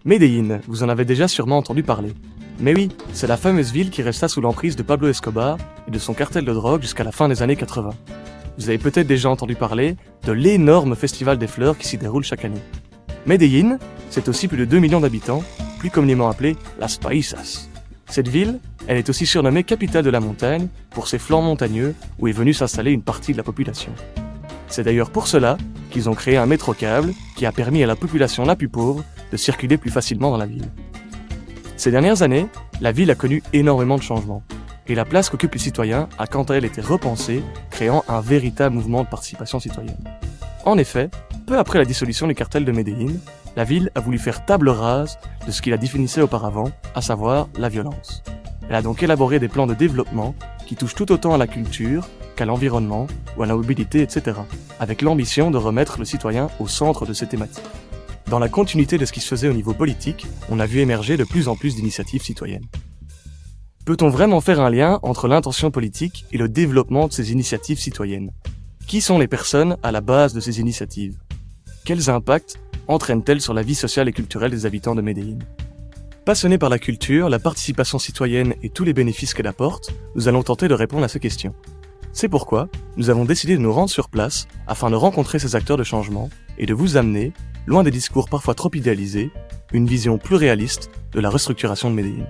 Medellín, vous en avez déjà sûrement entendu parler. Mais oui, c'est la fameuse ville qui resta sous l'emprise de Pablo Escobar et de son cartel de drogue jusqu'à la fin des années 80. Vous avez peut-être déjà entendu parler de l'énorme festival des fleurs qui s'y déroule chaque année. Medellín, c'est aussi plus de 2 millions d'habitants, plus communément appelée Las Paisas. Cette ville, elle est aussi surnommée capitale de la montagne pour ses flancs montagneux où est venue s'installer une partie de la population. C'est d'ailleurs pour cela qu'ils ont créé un métro-câble qui a permis à la population la plus pauvre de circuler plus facilement dans la ville. Ces dernières années, la ville a connu énormément de changements, et la place qu'occupent les citoyens a quant à elle été repensée, créant un véritable mouvement de participation citoyenne. En effet, peu après la dissolution du cartel de Medellín, la ville a voulu faire table rase de ce qui la définissait auparavant, à savoir la violence. Elle a donc élaboré des plans de développement qui touchent tout autant à la culture qu'à l'environnement ou à la mobilité, etc., avec l'ambition de remettre le citoyen au centre de ces thématiques. Dans la continuité de ce qui se faisait au niveau politique, on a vu émerger de plus en plus d'initiatives citoyennes. Peut-on vraiment faire un lien entre l'intention politique et le développement de ces initiatives citoyennes ? Qui sont les personnes à la base de ces initiatives ? Quels impacts entraînent-elles sur la vie sociale et culturelle des habitants de Medellín ? Passionnés par la culture, la participation citoyenne et tous les bénéfices qu'elle apporte, nous allons tenter de répondre à ces questions. C'est pourquoi nous avons décidé de nous rendre sur place afin de rencontrer ces acteurs de changement et de vous amener, loin des discours parfois trop idéalisés, une vision plus réaliste de la restructuration de Medellín.